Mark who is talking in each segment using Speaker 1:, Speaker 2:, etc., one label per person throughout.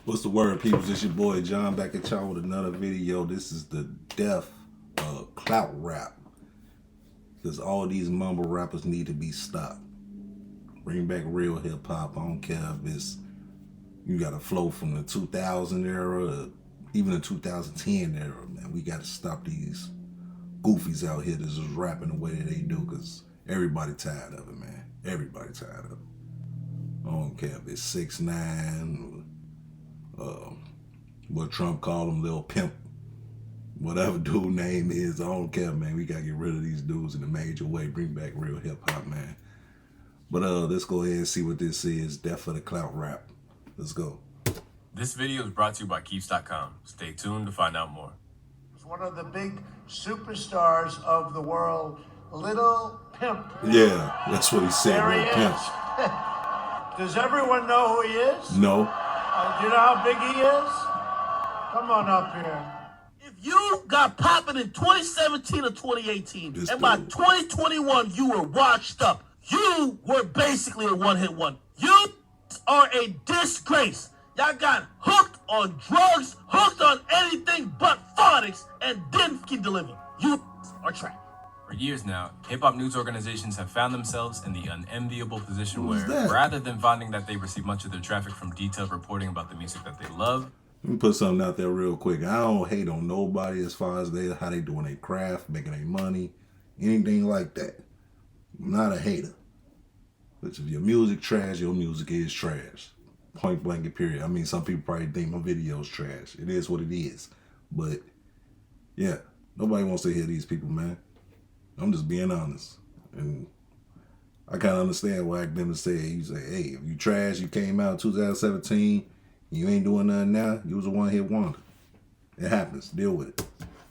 Speaker 1: What's the word, people? It's your boy John back at y'all with another video. This is the death of clout rap. Because all these mumble rappers need to be stopped. Bring back real hip hop. I don't care if it's you got a flow from the 2000 era or even the 2010 era, man. We got to stop these goofies out here that's just rapping the way that they do, because everybody tired of it, man. Everybody tired of it. I don't care if it's 6ix9ine, what Trump called him, Lil Pimp, whatever dude name is, I don't care, man. We gotta get rid of these dudes in a major way. Bring back real hip hop, man. But let's go ahead and see what this is. Death for the clout rap. Let's go.
Speaker 2: This video is brought to you by Keeps.com. Stay tuned to find out more.
Speaker 3: One of the big superstars of the world, Lil Pimp.
Speaker 1: Yeah, that's what he said,
Speaker 3: There he
Speaker 1: Lil Pimp.
Speaker 3: is. Does everyone know who he is?
Speaker 1: No.
Speaker 3: Do you know how big he is? Come on up here.
Speaker 4: If you got popping in 2017 or 2018,
Speaker 1: This
Speaker 4: and by
Speaker 1: dude.
Speaker 4: 2021 you were washed up, you were basically a one-hit wonder. You are a disgrace. Y'all got hooked on drugs, hooked on anything but phonics, and didn't fucking deliver. You are trash.
Speaker 2: For years now, hip-hop news organizations have found themselves in the unenviable position
Speaker 1: Who's
Speaker 2: where,
Speaker 1: that?
Speaker 2: rather than finding that they receive much of their traffic from detailed reporting about the music that they love,
Speaker 1: Let me put something out there real quick. I don't hate on nobody as far as how they doing their craft, making their money, anything like that. I'm not a hater. But if your music trash, your music is trash. Point blank and period. I mean, some people probably think my video's trash. It is what it is. But yeah, nobody wants to hear these people, man. I'm just being honest. And I kind of understand why academics say, you say, hey, if you trash, you came out in 2017, you ain't doing nothing now, you was a one-hit wonder. It happens. Deal with it.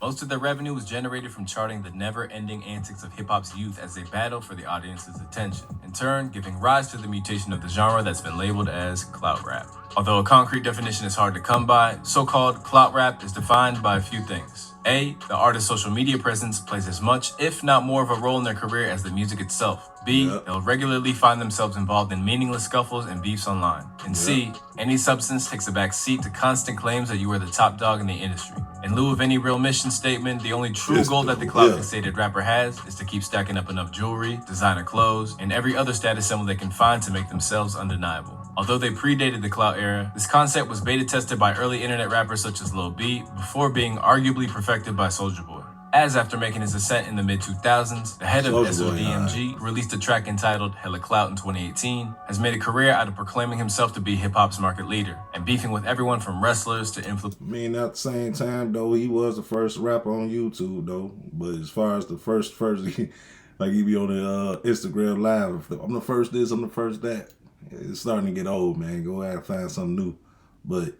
Speaker 2: most of their revenue was generated from charting the never-ending antics of hip-hop's youth as they battle for the audience's attention, in turn giving rise to the mutation of the genre that's been labeled as clout rap. Although a concrete definition is hard to come by, so-called clout rap is defined by a few things. A, the artist's social media presence plays as much, if not more of a role in their career as the music itself. B, they'll regularly find themselves involved in meaningless scuffles and beefs online. And C, any substance takes a back seat to constant claims that you are the top dog in the industry. In lieu of any real mission statement, the only true goal that the clout fixated rapper has is to keep stacking up enough jewelry, designer clothes, and every other status symbol they can find to make themselves undeniable. Although they predated the clout era, this concept was beta tested by early internet rappers such as Lil B before being arguably perfected by Soulja Boy. As after making his ascent in the mid-2000s, the head of SODMG released a track entitled Hella Clout in 2018, has made a career out of proclaiming himself to be hip-hop's market leader, and beefing with everyone from wrestlers to influencers.
Speaker 1: I mean, at the same time, though, he was the first rapper on YouTube, though. But as far as the first, like he be on the Instagram Live, I'm the first this, I'm the first that. It's starting to get old, man. Go out and find something new. But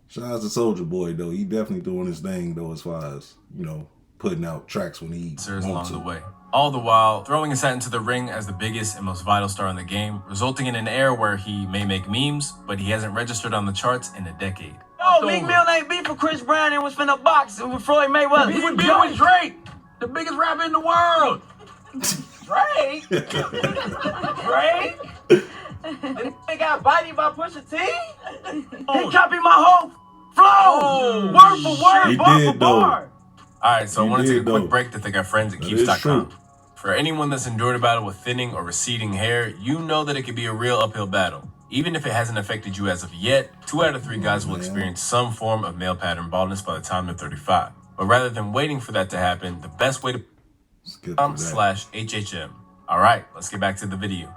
Speaker 1: shout out to Soulja Boy, though. He definitely doing his thing, though, as far as, you know, putting out tracks when he wants
Speaker 2: along
Speaker 1: to.
Speaker 2: the way. All the while, throwing his hat into the ring as the biggest and most vital star in the game, resulting in an era where he may make memes, but he hasn't registered on the charts in a decade.
Speaker 5: Yo, Meek Mill ain't beef for Chris Brown and was finna box with Floyd Mayweather.
Speaker 6: He beef with Drake, the biggest rapper in the world.
Speaker 5: Drake? Drake? They got bodied by Pusha T? He copied my whole flow! Word for word,
Speaker 1: He
Speaker 5: bar
Speaker 1: did,
Speaker 5: for bar.
Speaker 2: Alright, so I want to take a quick
Speaker 1: though.
Speaker 2: break to thank our friends at
Speaker 1: That is
Speaker 2: Keeps.com.
Speaker 1: true.
Speaker 2: For anyone that's endured a battle with thinning or receding hair, you know that it can be a real uphill battle. Even if it hasn't affected you as of yet, 2 out of 3 guys will experience some form of male pattern baldness by the time they're 35. But rather than waiting for that to happen, the best way to /HHM. Alright, let's get back to the video.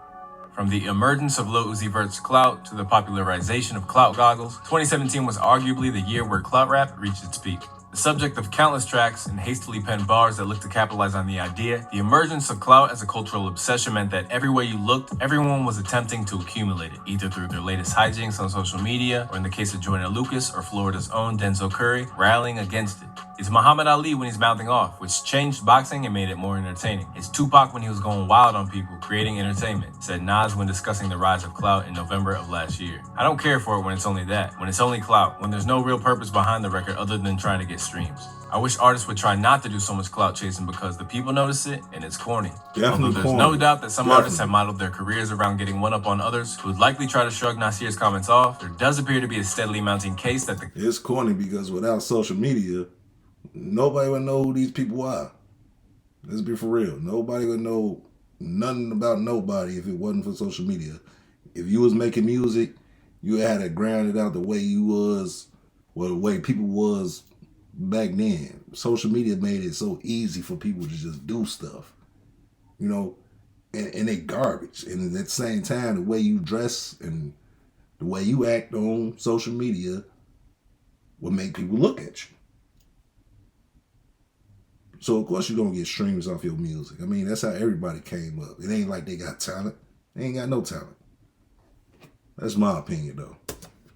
Speaker 2: From the emergence of Lil Uzi Vert's Clout to the popularization of Clout goggles, 2017 was arguably the year where clout rap reached its peak. The subject of countless tracks and hastily penned bars that looked to capitalize on the idea, the emergence of clout as a cultural obsession meant that everywhere you looked, everyone was attempting to accumulate it, either through their latest hijinks on social media, or in the case of Joyner Lucas or Florida's own Denzel Curry, rallying against it. It's Muhammad Ali when he's mouthing off, which changed boxing and made it more entertaining. It's Tupac when he was going wild on people, creating entertainment, said Nas when discussing the rise of Clout in November of last year. I don't care for it when it's only that, when it's only clout, when there's no real purpose behind the record other than trying to get streams. I wish artists would try not to do so much clout chasing because the people notice it and it's corny. Although there's no doubt that some artists have modeled their careers around getting one up on others who would likely try to shrug Nasir's comments off, there does appear to be a steadily mounting case that
Speaker 1: It's corny because without social media, nobody would know who these people are. Let's be for real. Nobody would know nothing about nobody if it wasn't for social media. If you was making music, you had to ground it out the way you was, or the way people was back then. Social media made it so easy for people to just do stuff, you know, and they garbage. And at the same time, the way you dress and the way you act on social media will make people look at you. So of course you're gonna get streams off your music. I mean, that's how everybody came up. It ain't like they got talent. They ain't got no talent. That's my opinion though.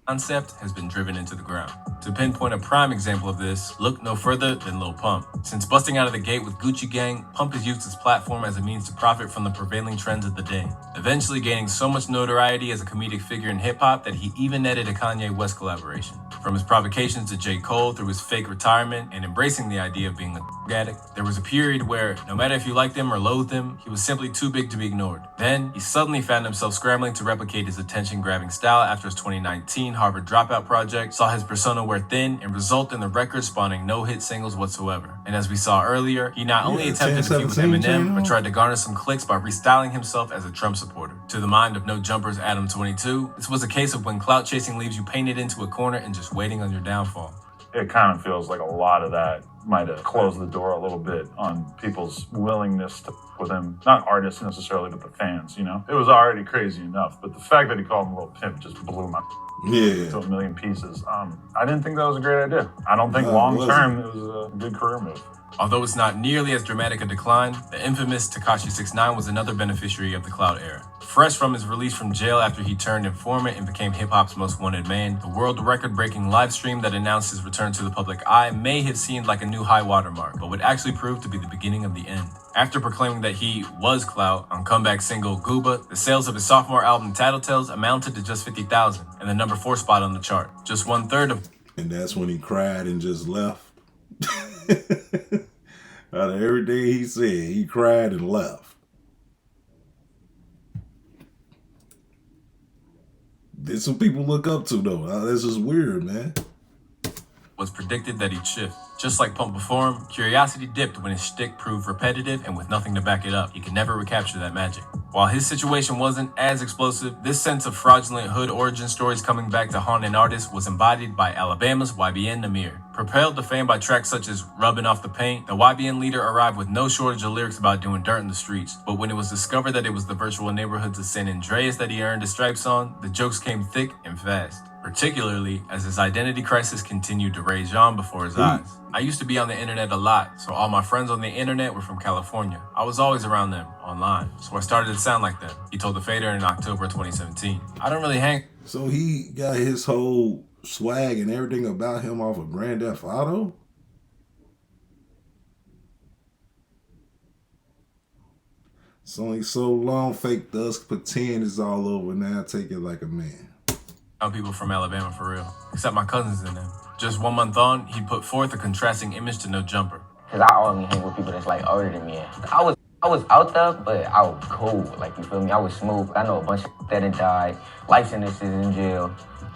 Speaker 2: Concept has been driven into the ground. To pinpoint a prime example of this, look no further than Lil Pump. Since busting out of the gate with Gucci Gang, Pump has used his platform as a means to profit from the prevailing trends of the day, eventually gaining so much notoriety as a comedic figure in hip-hop that he even netted a Kanye West collaboration. From his provocations to J. Cole through his fake retirement and embracing the idea of being a addict, there was a period where, no matter if you liked him or loathed him, he was simply too big to be ignored. Then, he suddenly found himself scrambling to replicate his attention-grabbing style after his 2019 Harvard Dropout project saw his persona wear thin and result in the record spawning no hit singles whatsoever. And as we saw earlier, he not only attempted to feud with Eminem, but tried to garner some clicks by restyling himself as a Trump supporter. To the mind of No Jumper's Adam 22, this was a case of when clout chasing leaves you painted into a corner and just waiting on your downfall.
Speaker 7: It kind of feels like a lot of that might have closed the door a little bit on people's willingness to with him. Not artists necessarily, but the fans, you know? It was already crazy enough, but the fact that he called him a little pimp just blew my to a million pieces. I didn't think that was a great idea. I don't think long-term it was a good career move.
Speaker 2: Although it's not nearly as dramatic a decline, the infamous Tekashi 6ix9ine was another beneficiary of the Clout era. Fresh from his release from jail after he turned informant and became hip-hop's most wanted man, the world record-breaking live stream that announced his return to the public eye may have seemed like a new high watermark, but would actually prove to be the beginning of the end. After proclaiming that he was Clout on comeback single Gooba, the sales of his sophomore album Tattletales amounted to just 50,000 and the number 4 spot on the chart. Just 1/3 of...
Speaker 1: And that's when he cried and just left. Out of everything he said, he cried and left. This what people look up to, though. This is weird, man.
Speaker 2: Was predicted that he'd shift. Just like Pump before him, curiosity dipped when his shtick proved repetitive and with nothing to back it up. He could never recapture that magic. While his situation wasn't as explosive, this sense of fraudulent hood origin stories coming back to haunt an artist was embodied by Alabama's YBN Nahmir. Propelled to fame by tracks such as Rubbing Off the Paint, the YBN leader arrived with no shortage of lyrics about doing dirt in the streets. But when it was discovered that it was the virtual neighborhoods of San Andreas that he earned his stripes on, the jokes came thick and fast. Particularly as his identity crisis continued to rage on before his eyes. I used to be on the internet a lot, so all my friends on the internet were from California. I was always around them, online, so I started to sound like them, he told The Fader in October 2017. I don't really hang...
Speaker 1: So he got his whole swag and everything about him off of Grand Theft Auto? It's only so long fake dust pretend it's all over, now take it like a man.
Speaker 2: People from Alabama for real, except my cousins and them. Just 1 month on, he put forth a contrasting image to No Jumper.
Speaker 8: Cause I only hang with people that's like older than me. I was out there, but I was cool. Like, you feel me? I was smooth. I know a bunch of that had died, life sentences in jail,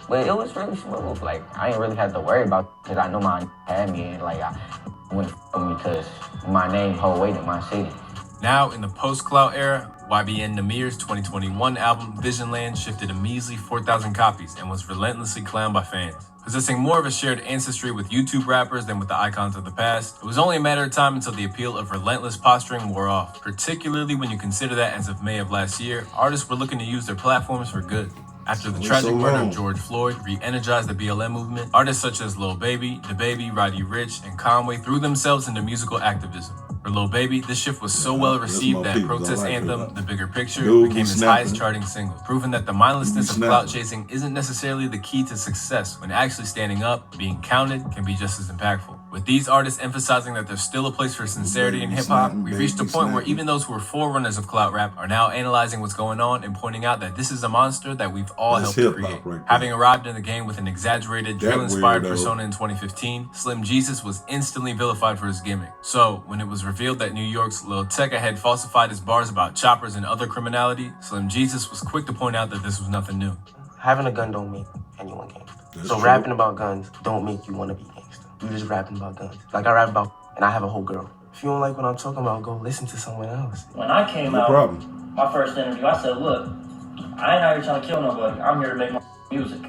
Speaker 8: but it was really smooth. Like, I ain't really had to worry about it cause I know my had me and like I wouldn't f with me cause my name hold weight in my city.
Speaker 2: Now, in the post-Clout era, YBN Nahmir's 2021 album Visionland shifted a measly 4,000 copies and was relentlessly clowned by fans. Possessing more of a shared ancestry with YouTube rappers than with the icons of the past, it was only a matter of time until the appeal of relentless posturing wore off, particularly when you consider that as of May of last year, artists were looking to use their platforms for good. After the tragic murder of George Floyd re-energized the BLM movement, artists such as Lil Baby, DaBaby, Roddy Ricch, and Conway threw themselves into musical activism. For Lil Baby, this shift was so well received that Protest Anthem, The Bigger Picture, became his highest charting single, proving that the mindlessness of clout chasing isn't necessarily the key to success when actually standing up, being counted, can be just as impactful. With these artists emphasizing that there's still a place for sincerity in hip-hop, we've reached a point where even those who were forerunners of clout rap are now analyzing what's going on and pointing out that this is a monster that we've all helped to create. Having arrived in the game with an exaggerated, drill-inspired persona in 2015, Slim Jesus was instantly vilified for his gimmick. So, when it was revealed that New York's Lil Tecca had falsified his bars about choppers and other criminality, Slim Jesus was quick to point out that this was nothing new.
Speaker 9: Having a gun don't make anyone gangster. So rapping about guns don't make you want to be gangster. You just rapping about guns. Like I rap about, and I have a whole girl. If you don't like what I'm talking about, go listen to someone else.
Speaker 10: When I came out, my first interview, I said, look, I ain't out here trying to kill nobody. I'm here to make my music.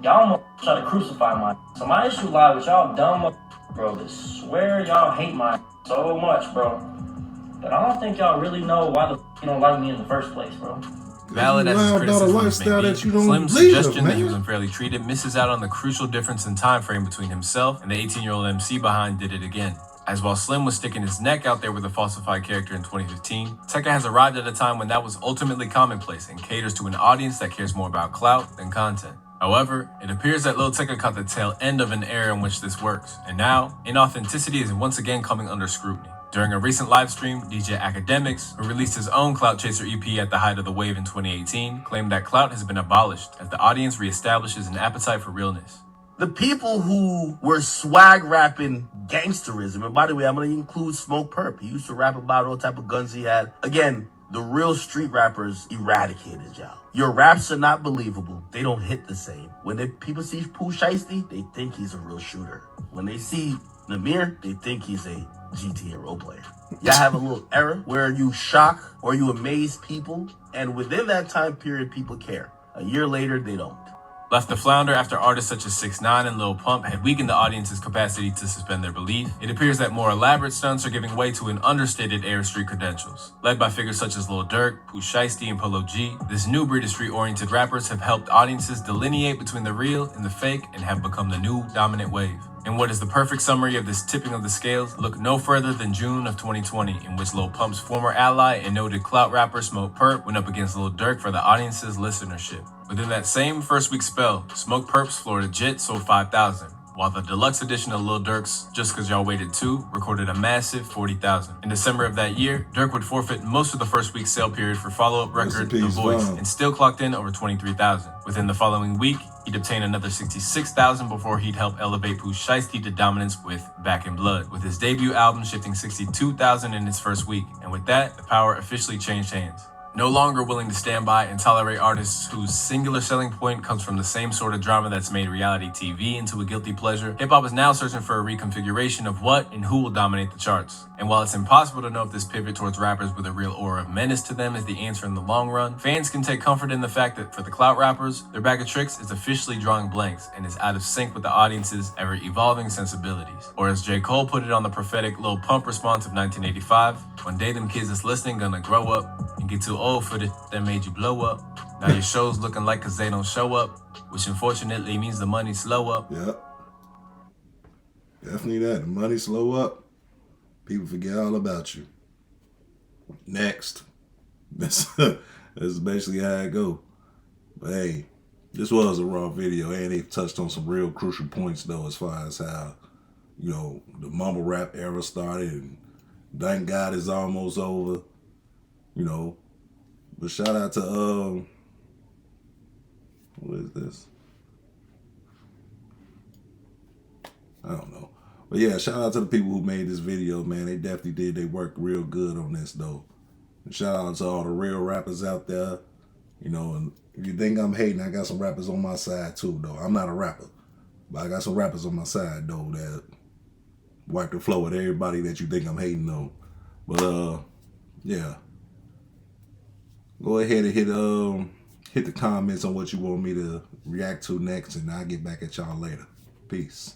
Speaker 10: Y'all try to crucify my. So my issue lies with y'all dumb bro. That swear y'all hate my so much, bro. But I don't think y'all really know why the you don't like me in the first place, bro.
Speaker 2: Valid as his criticisms may be, Slim's suggestion that he was unfairly treated misses out on the crucial difference in time frame between himself and the 18-year-old MC behind Did It Again. As while Slim was sticking his neck out there with a falsified character in 2015, Tecca has arrived at a time when that was ultimately commonplace and caters to an audience that cares more about clout than content. However, it appears that Lil Tecca caught the tail end of an era in which this works, and now, inauthenticity is once again coming under scrutiny. During a recent livestream, DJ Academics, who released his own Clout Chaser EP at the height of the wave in 2018, claimed that clout has been abolished as the audience reestablishes an appetite for realness.
Speaker 4: The people who were swag rapping gangsterism, and by the way, I'm going to include Smoke Perp. He used to rap about all type of guns he had. Again, the real street rappers eradicated y'all. Your raps are not believable. They don't hit the same. When people see Pooh Shiesty, they think he's a real shooter. When they see Namir, they think he's a GTA role player. Y'all have a little error where you shock or you amaze people, and within that time period, people care. A year later, they don't.
Speaker 2: Left to flounder after artists such as 6ix9ine and Lil Pump had weakened the audience's capacity to suspend their belief, it appears that more elaborate stunts are giving way to an understated air of street credentials. Led by figures such as Lil Durk, Pooh Shiesty, and Polo G, this new breed of street-oriented rappers have helped audiences delineate between the real and the fake and have become the new dominant wave. And what is the perfect summary of this tipping of the scales? Look no further than June of 2020, in which Lil Pump's former ally and noted clout rapper Smoke Perp went up against Lil Durk for the audience's listenership. Within that same first week spell, Smoke Perp's Florida Jet sold 5,000, while the deluxe edition of Lil Durk's Just Cause Y'all Waited 2 recorded a massive 40,000. In December of that year, Durk would forfeit most of the first week's sale period for follow-up record The Voice, and still clocked in over 23,000. Within the following week, he'd obtain another 66,000 before he'd help elevate Pooh Shiesty to dominance with Back in Blood, with his debut album shifting 62,000 in its first week. And with that, the power officially changed hands. No longer willing to stand by and tolerate artists whose singular selling point comes from the same sort of drama that's made reality TV into a guilty pleasure, hip-hop is now searching for a reconfiguration of what and who will dominate the charts. And while it's impossible to know if this pivot towards rappers with a real aura of menace to them is the answer in the long run, fans can take comfort in the fact that for the clout rappers, their bag of tricks is officially drawing blanks and is out of sync with the audience's ever-evolving sensibilities. Or as J. Cole put it on the prophetic Lil Pump response of 1985, one day them kids that's listening gonna grow up and get too old for the that made you blow up. Now your show's looking like cause they don't show up, which unfortunately means the money slow up.
Speaker 1: Yep. Definitely that. The money slow up. People forget all about you. Next. That's basically how it go. But hey, this was a raw video and they touched on some real crucial points though as far as how, you know, the mumble rap era started and thank God it's almost over. You know. But shout out to what is this? I don't know. But yeah, shout out to the people who made this video, man. They definitely did. They worked real good on this though. And shout out to all the real rappers out there. You know, and if you think I'm hating, I got some rappers on my side too though. I'm not a rapper. But I got some rappers on my side though that wipe the floor with everybody that you think I'm hating on. But yeah. Go ahead and hit the comments on what you want me to react to next, and I'll get back at y'all later. Peace.